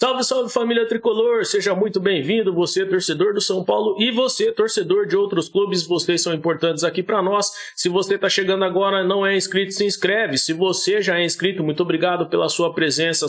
Salve, salve família tricolor, seja muito bem-vindo, você torcedor do São Paulo e você torcedor de outros clubes, vocês são importantes aqui para nós. Se você está chegando agora e não é inscrito, se inscreve. Se você já é inscrito, muito obrigado pela sua presença,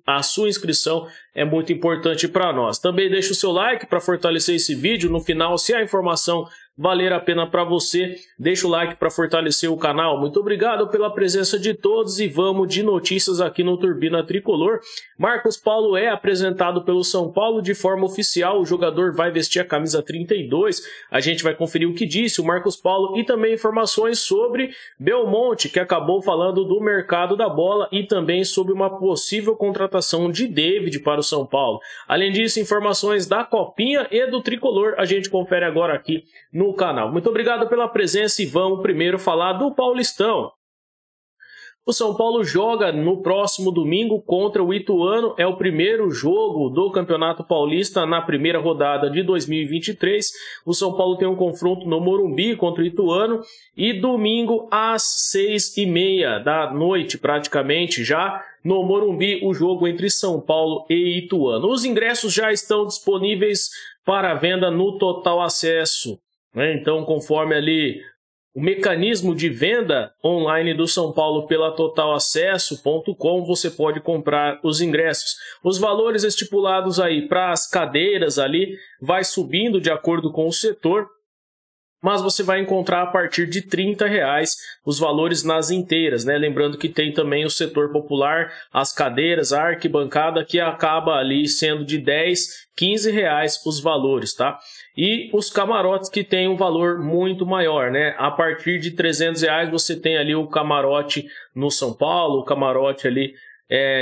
a sua inscrição é muito importante para nós. Também deixa o seu like para fortalecer esse vídeo. No final, se a informação valer a pena para você, deixa o like para fortalecer o canal. Muito obrigado pela presença de todos e vamos de notícias aqui no Turbina Tricolor. Marcos Paulo é apresentado pelo São Paulo de forma oficial, o jogador vai vestir a camisa 32, a gente vai conferir o que disse o Marcos Paulo e também informações sobre Belmonte, que acabou falando do mercado da bola e também sobre uma possível contratação de David para o São Paulo. Além disso, informações da Copinha e do Tricolor, a gente confere agora aqui no canal. Muito obrigado pela presença e vamos primeiro falar do Paulistão. O São Paulo joga no próximo domingo contra o Ituano, é o primeiro jogo do Campeonato Paulista na primeira rodada de 2023. O São Paulo tem um confronto no Morumbi contra o Ituano e domingo às 6h30 da noite, praticamente já no Morumbi, o jogo entre São Paulo e Ituano. Os ingressos já estão disponíveis para venda no Total Acesso, né? Então, conforme ali o mecanismo de venda online do São Paulo pela totalacesso.com, você pode comprar os ingressos. Os valores estipulados aí para as cadeiras ali vai subindo de acordo com o setor, mas você vai encontrar a partir de R$30 os valores nas inteiras, né? Lembrando que tem também o setor popular, as cadeiras, a arquibancada, que acaba ali sendo de R$10, R$15 os valores, tá? E os camarotes que tem um valor muito maior, né? A partir de R$300 você tem ali o camarote no São Paulo, o camarote ali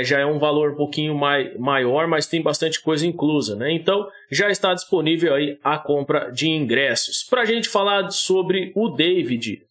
já é um valor um pouquinho maior, mas tem bastante coisa inclusa, né? Então, já está disponível aí a compra de ingressos. Para a gente falar sobre o David,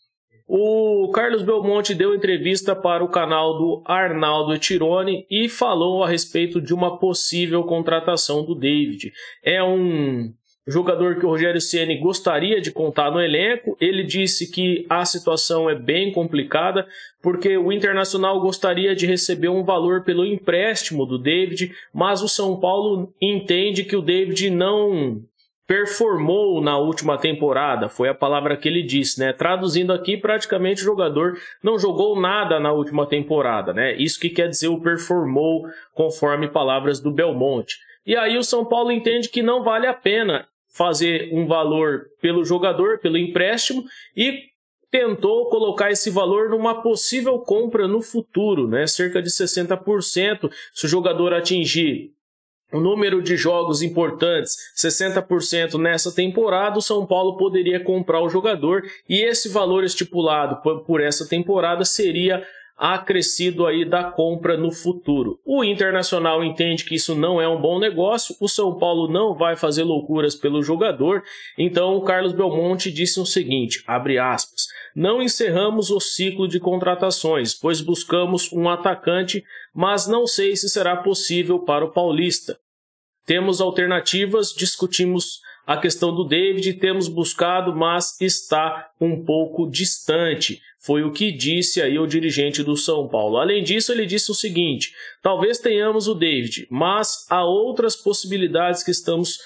o Carlos Belmonte deu entrevista para o canal do Arnaldo Tironi e falou a respeito de uma possível contratação do David. É um jogador que o Rogério Ceni gostaria de contar no elenco. Ele disse que a situação é bem complicada, porque o Internacional gostaria de receber um valor pelo empréstimo do David, mas o São Paulo entende que o David não performou na última temporada, foi a palavra que ele disse, né? Traduzindo aqui, praticamente o jogador não jogou nada na última temporada, né? Isso que quer dizer o performou, conforme palavras do Belmonte. E aí o São Paulo entende que não vale a pena fazer um valor pelo jogador, pelo empréstimo, e tentou colocar esse valor numa possível compra no futuro, né? Cerca de 60%, se o jogador atingir o número de jogos importantes, 60% nessa temporada, o São Paulo poderia comprar o jogador e esse valor estipulado por essa temporada seria acrescido aí da compra no futuro. O Internacional entende que isso não é um bom negócio, o São Paulo não vai fazer loucuras pelo jogador, então o Carlos Belmonte disse o seguinte, abre aspas, não encerramos o ciclo de contratações, pois buscamos um atacante, mas não sei se será possível para o Paulista. Temos alternativas, discutimos a questão do David, temos buscado, mas está um pouco distante. Foi o que disse aí o dirigente do São Paulo. Além disso, ele disse o seguinte, talvez tenhamos o David, mas há outras possibilidades que estamos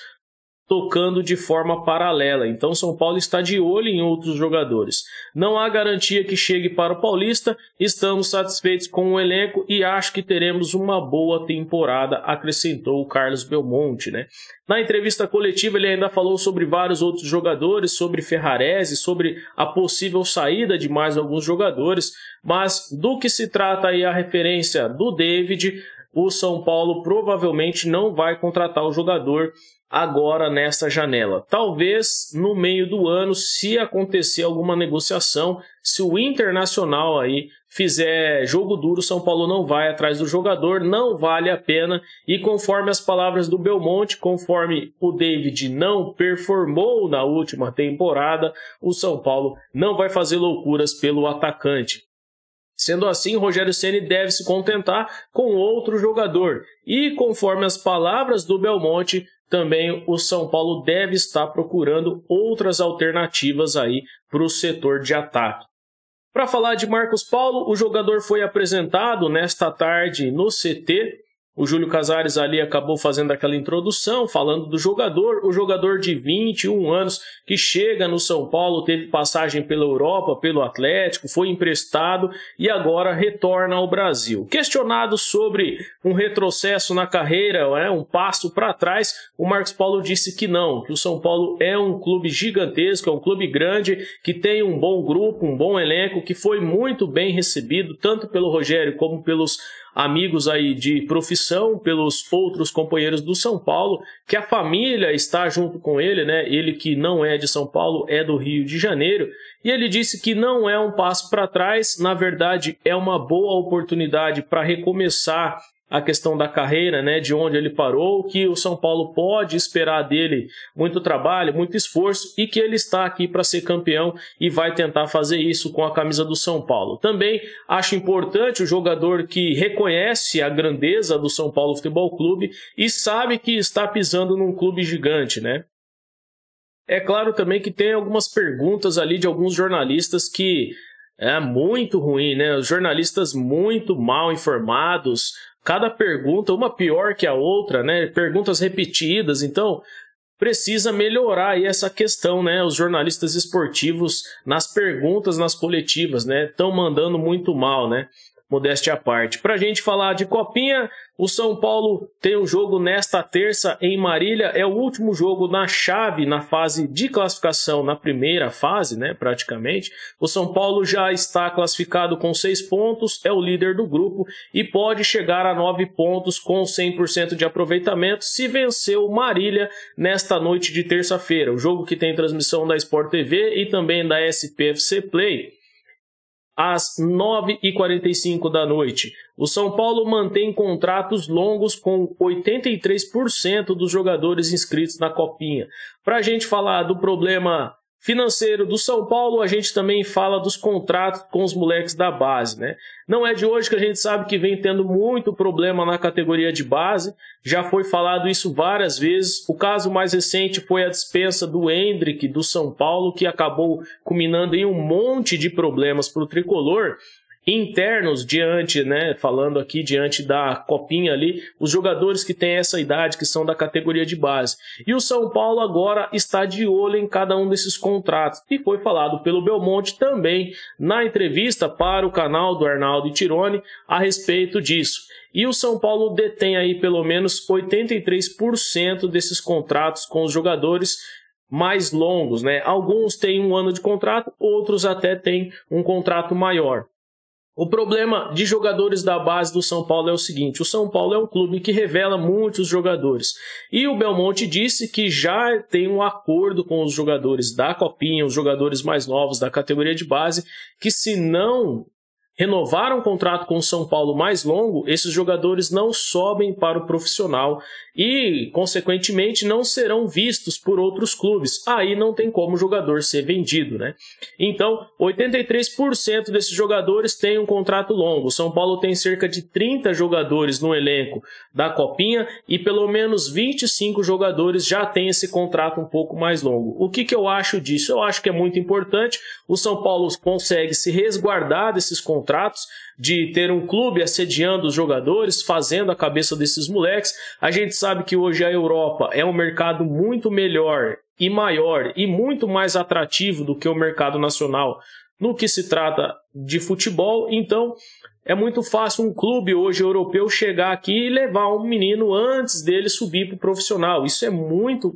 tocando de forma paralela. Então, São Paulo está de olho em outros jogadores. Não há garantia que chegue para o Paulista, estamos satisfeitos com o elenco e acho que teremos uma boa temporada, acrescentou o Carlos Belmonte, né? Na entrevista coletiva, ele ainda falou sobre vários outros jogadores, sobre Ferrarese, sobre a possível saída de mais alguns jogadores, mas do que se trata aí a referência do David, o São Paulo provavelmente não vai contratar o jogador agora nessa janela. Talvez no meio do ano, se acontecer alguma negociação, se o Internacional aí fizer jogo duro, São Paulo não vai atrás do jogador, não vale a pena. E conforme as palavras do Belmonte, conforme o David não performou na última temporada, o São Paulo não vai fazer loucuras pelo atacante. Sendo assim, Rogério Ceni deve se contentar com outro jogador. E conforme as palavras do Belmonte, também o São Paulo deve estar procurando outras alternativas aí para o setor de ataque. Para falar de Marcos Paulo, o jogador foi apresentado nesta tarde no CT O Júlio Casares ali acabou fazendo aquela introdução, falando do jogador, o jogador de 21 anos que chega no São Paulo, teve passagem pela Europa, pelo Atlético, foi emprestado e agora retorna ao Brasil. Questionado sobre um retrocesso na carreira, um passo para trás, o Marcos Paulo disse que não, que o São Paulo é um clube gigantesco, é um clube grande, que tem um bom grupo, um bom elenco, que foi muito bem recebido, tanto pelo Rogério como pelos amigos aí de profissão, pelos outros companheiros do São Paulo, que a família está junto com ele, né? Ele que não é de São Paulo, é do Rio de Janeiro, e ele disse que não é um passo para trás, na verdade é uma boa oportunidade para recomeçar a questão da carreira, né, de onde ele parou, que o São Paulo pode esperar dele muito trabalho, muito esforço e que ele está aqui para ser campeão e vai tentar fazer isso com a camisa do São Paulo. Também acho importante o jogador que reconhece a grandeza do São Paulo Futebol Clube e sabe que está pisando num clube gigante, né? É claro também que tem algumas perguntas ali de alguns jornalistas que é muito ruim, né? Os jornalistas muito mal informados, cada pergunta, uma pior que a outra, né? Perguntas repetidas, então precisa melhorar aí essa questão, né? Os jornalistas esportivos nas perguntas, nas coletivas, né? Estão mandando muito mal, né? Modéstia à parte. Para a gente falar de Copinha, o São Paulo tem um jogo nesta terça em Marília, é o último jogo na chave, na fase de classificação, na primeira fase, né, praticamente. O São Paulo já está classificado com 6 pontos, é o líder do grupo e pode chegar a 9 pontos com 100% de aproveitamento se vencer o Marília nesta noite de terça-feira. O jogo que tem transmissão da Sport TV e também da SPFC Play, às 9h45 da noite. O São Paulo mantém contratos longos com 83% dos jogadores inscritos na Copinha. Para a gente falar do problema financeiro do São Paulo, a gente também fala dos contratos com os moleques da base, né? Não é de hoje que a gente sabe que vem tendo muito problema na categoria de base, já foi falado isso várias vezes. O caso mais recente foi a dispensa do Hendrick do São Paulo, que acabou culminando em um monte de problemas para o tricolor internos diante, né, falando aqui diante da Copinha ali, os jogadores que têm essa idade, que são da categoria de base. E o São Paulo agora está de olho em cada um desses contratos. E foi falado pelo Belmonte também na entrevista para o canal do Arnaldo e Tironi a respeito disso. E o São Paulo detém aí pelo menos 83% desses contratos com os jogadores mais longos, né? Alguns têm 1 ano de contrato, outros até têm um contrato maior. O problema de jogadores da base do São Paulo é o seguinte: o São Paulo é um clube que revela muitos jogadores. E o Belmonte disse que já tem um acordo com os jogadores da Copinha, os jogadores mais novos da categoria de base, que se não renovar um contrato com o São Paulo mais longo, esses jogadores não sobem para o profissional e, consequentemente, não serão vistos por outros clubes. Aí não tem como o jogador ser vendido, né? Então, 83% desses jogadores têm um contrato longo. O São Paulo tem cerca de 30 jogadores no elenco da Copinha e pelo menos 25 jogadores já têm esse contrato um pouco mais longo. O que eu acho disso? Eu acho que é muito importante. O São Paulo consegue se resguardar desses contratos, de ter um clube assediando os jogadores, fazendo a cabeça desses moleques. A gente sabe que hoje a Europa é um mercado muito melhor e maior e muito mais atrativo do que o mercado nacional no que se trata de futebol. Então é muito fácil um clube hoje europeu chegar aqui e levar um menino antes dele subir para o profissional. Isso é muito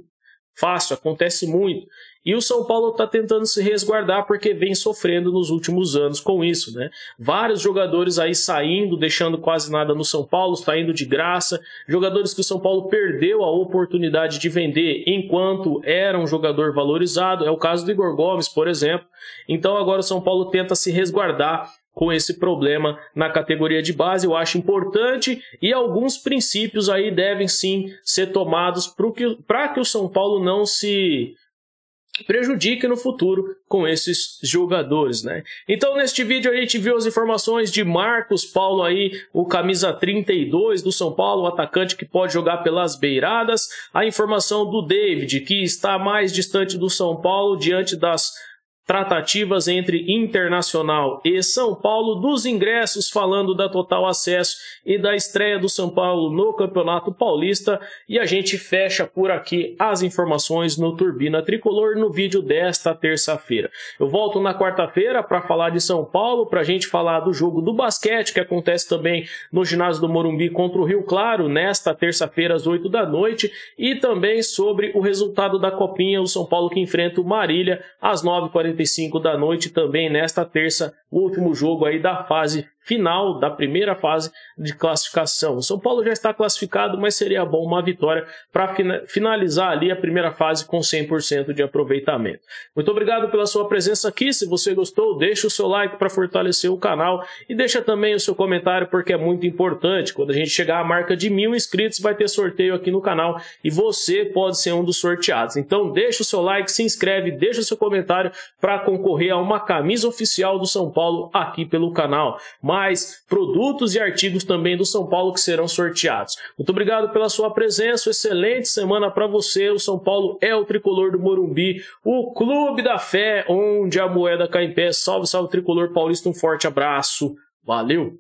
fácil, acontece muito. E o São Paulo está tentando se resguardar porque vem sofrendo nos últimos anos com isso, né? Vários jogadores aí saindo, deixando quase nada no São Paulo, saindo de graça. Jogadores que o São Paulo perdeu a oportunidade de vender enquanto era um jogador valorizado. É o caso do Igor Gomes, por exemplo. Então agora o São Paulo tenta se resguardar com esse problema na categoria de base. Eu acho importante e alguns princípios aí devem sim ser tomados para que o São Paulo não se prejudique no futuro com esses jogadores, né? Então neste vídeo a gente viu as informações de Marcos Paulo aí, o camisa 32 do São Paulo, o atacante que pode jogar pelas beiradas, a informação do David, que está mais distante do São Paulo diante das tratativas entre Internacional e São Paulo, dos ingressos, falando da Total Acesso e da estreia do São Paulo no Campeonato Paulista, e a gente fecha por aqui as informações no Turbina Tricolor no vídeo desta terça-feira. Eu volto na quarta-feira para falar de São Paulo, para a gente falar do jogo do basquete, que acontece também no ginásio do Morumbi contra o Rio Claro, nesta terça-feira às 8 da noite, e também sobre o resultado da Copinha, o São Paulo que enfrenta o Marília às 9h45 da noite, também nesta terça, o último jogo aí da fase final, da primeira fase de classificação. O São Paulo já está classificado, mas seria bom uma vitória para finalizar ali a primeira fase com 100% de aproveitamento. Muito obrigado pela sua presença aqui. Se você gostou, deixa o seu like para fortalecer o canal e deixa também o seu comentário, porque é muito importante. Quando a gente chegar à marca de 1000 inscritos, vai ter sorteio aqui no canal e você pode ser um dos sorteados. Então deixa o seu like, se inscreve, deixa o seu comentário para concorrer a uma camisa oficial do São Paulo aqui pelo canal. Mais produtos e artigos também do São Paulo que serão sorteados. Muito obrigado pela sua presença, excelente semana para você. O São Paulo é o tricolor do Morumbi, o clube da fé, onde a moeda cai em pé. Salve, salve, tricolor paulista, um forte abraço, valeu!